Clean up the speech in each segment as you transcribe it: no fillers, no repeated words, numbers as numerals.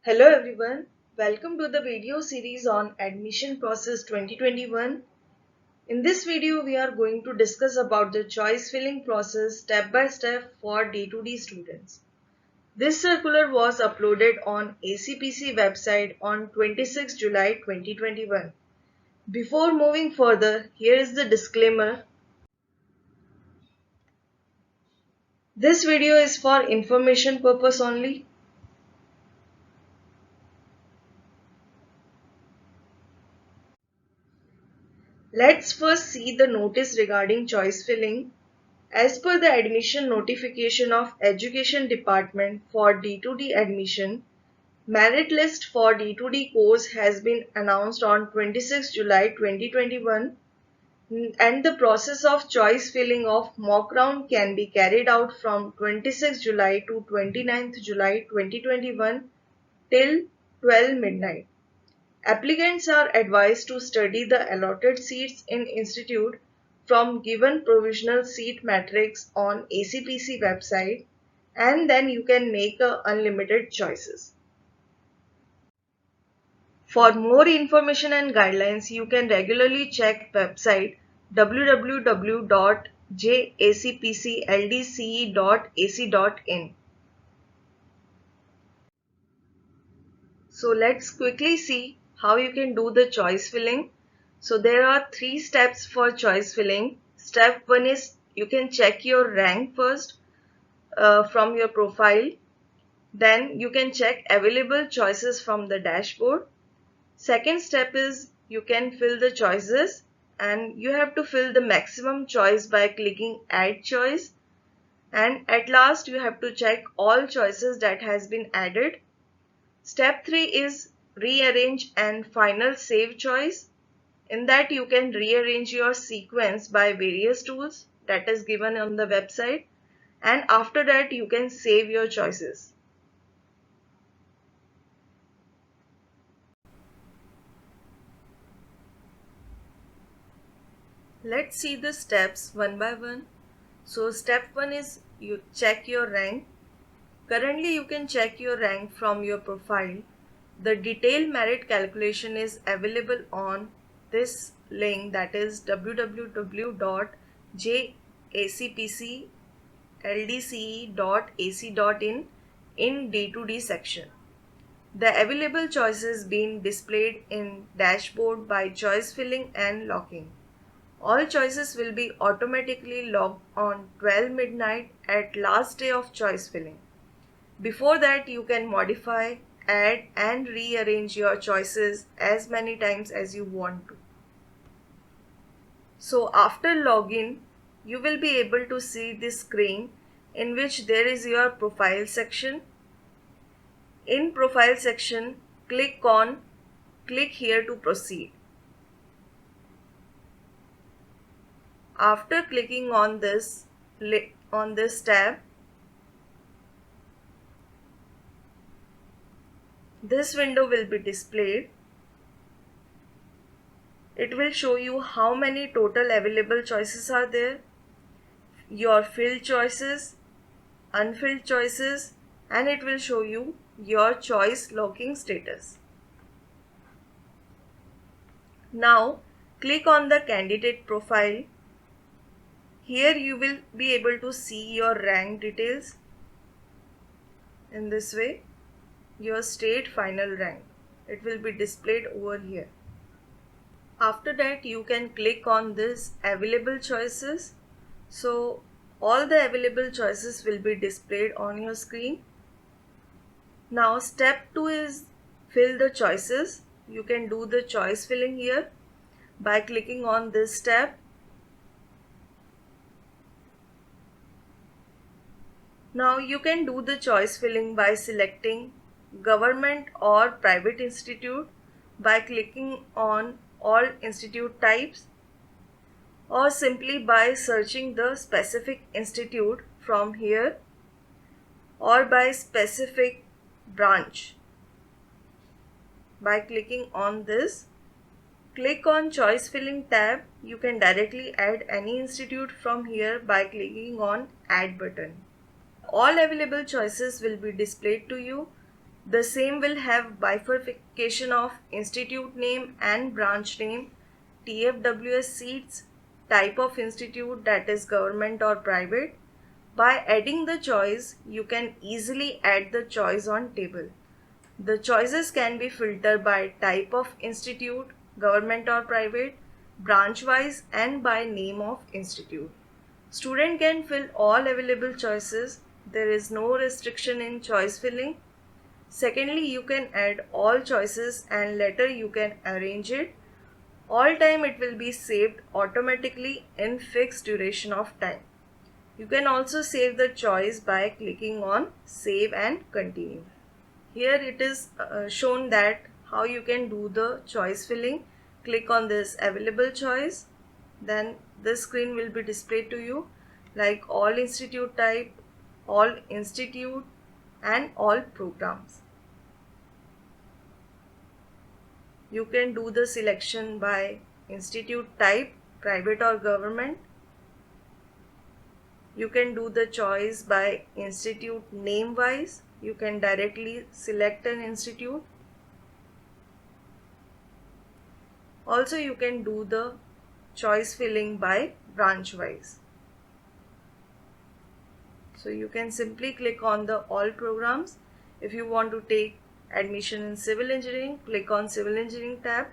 Hello everyone, welcome to the video series on Admission Process 2021. In this video, we are going to discuss about the choice filling process step by step for D2D students. This circular was uploaded on ACPC website on 26 July 2021. Before moving further, here is the disclaimer. This video is for information purpose only. Let's first see the notice regarding choice filling. As per the admission notification of Education Department for D2D admission, merit list for D2D course has been announced on 26 July 2021 and the process of choice filling of mock round can be carried out from 26 July to 29th July 2021 till 12 midnight. Applicants are advised to study the allotted seats in institute from given provisional seat matrix on ACPC website, and then you can make unlimited choices. For more information and guidelines, you can regularly check website www.jacpcldce.ac.in. So let's quickly see how you can do the choice filling. So there are 3 steps for choice filling. Step 1 is you can check your rank first from your profile. Then you can check available choices from the dashboard. Second step is you can fill the choices and you have to fill the maximum choice by clicking add choice. And at last you have to check all choices that has been added. Step 3 is rearrange and final save choice. In that you can rearrange your sequence by various tools that is given on the website, and after that you can save your choices. Let's see the steps one by one. So step 1 is you check your rank. Currently you can check your rank from your profile. The detailed merit calculation is available on this link, that is www.jacpcldce.ac.in in D2D section. The available choices being displayed in dashboard by choice filling and locking. All choices will be automatically logged on 12 midnight at last day of choice filling. Before that, you can modify, add and rearrange your choices as many times as you want to. So after login, you will be able to see this screen in which there is your profile section. In profile section, click here to proceed. After clicking on this tab, this window will be displayed. It will show you how many total available choices are there, your filled choices, unfilled choices, and it will show you your choice locking status. Now click on the candidate profile. Here you will be able to see your rank details. In this way, your state final rank, it will be displayed over here. After that, you can click on this available choices. So all the available choices will be displayed on your screen. Now step 2 is fill the choices. You can do the choice filling here by clicking on this tab. Now you can do the choice filling by selecting government or private institute by clicking on all institute types, or simply by searching the specific institute from here, or by specific branch. By clicking on this, click on choice filling tab. You can directly add any institute from here by clicking on add button. All available choices will be displayed to you. The same will have bifurcation of institute name and branch name, TFWS seats, type of institute, that is government or private. By adding the choice, you can easily add the choice on table. The choices can be filtered by type of institute, government or private, branch wise, and by name of institute. Student can fill all available choices. There is no restriction in choice filling. Secondly, you can add all choices and later you can arrange it. All time it will be saved automatically in fixed duration of time. You can also save the choice by clicking on save and continue. Here it is shown that how you can do the choice filling. Click on this available choice, then this screen will be displayed to you like all institute type, all institute and all programs. You can do the selection by institute type, private or government. You can do the choice by institute name wise. You can directly select an institute. Also, you can do the choice filling by branch wise. So you can simply click on the all programs. If you want to take admission in civil engineering, click on civil engineering tab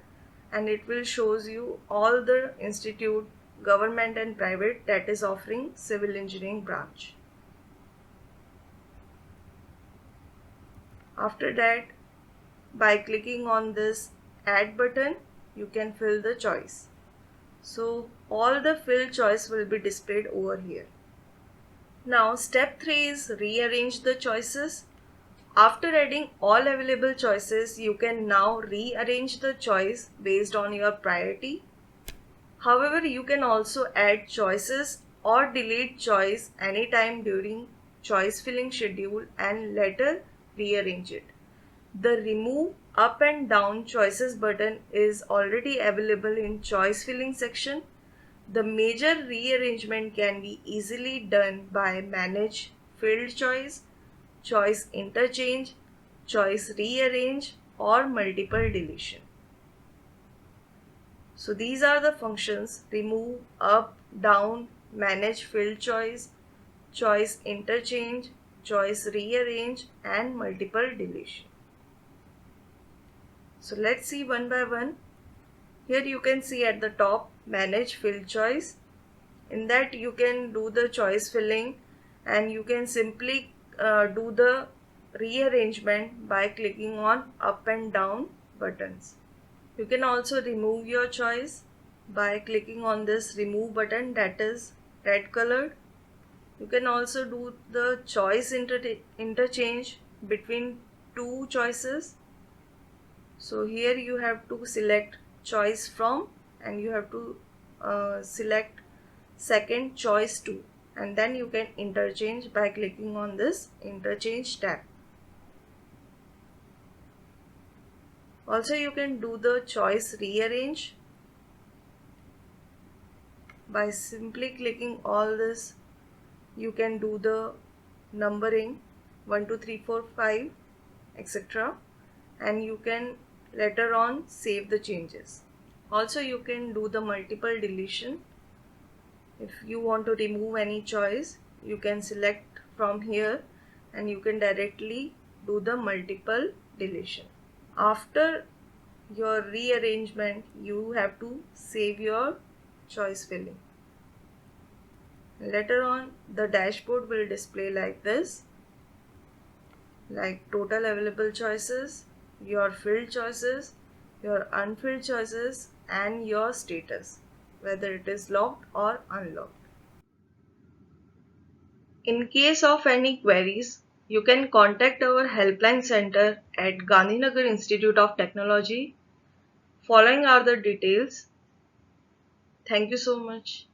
and it will shows you all the institute, government and private, that is offering civil engineering branch. After that, by clicking on this add button, you can fill the choice. So all the fill choice will be displayed over here. Now step 3 is rearrange the choices. After adding all available choices, you can now rearrange the choice based on your priority. However, you can also add choices or delete choice anytime during choice filling schedule and later rearrange it. The remove up and down choices button is already available in choice filling section. The major rearrangement can be easily done by manage field choice, choice interchange, choice rearrange or multiple deletion. So these are the functions: remove, up, down, manage field choice, choice interchange, choice rearrange and multiple deletion. So let's see one by one. Here you can see at the top manage field choice. In that you can do the choice filling and you can simply do the rearrangement by clicking on up and down buttons. You can also remove your choice by clicking on this remove button, that is red colored. You can also do the choice interchange between two choices. So here you have to select choice from and you have to select second choice to, and then you can interchange by clicking on this interchange tab. Also you can do the choice rearrange by simply clicking all this. You can do the numbering 1 2 3 4 5 etc. and you can later on save the changes. Also you can do the multiple deletion. If you want to remove any choice, you can select from here and you can directly do the multiple deletion. After your rearrangement, you have to save your choice filling. Later on, the dashboard will display like this, like total available choices, your filled choices, your unfilled choices and your status, whether it is locked or unlocked. In case of any queries, you can contact our helpline center at Gandhinagar Institute of Technology. Following are the details. Thank you so much.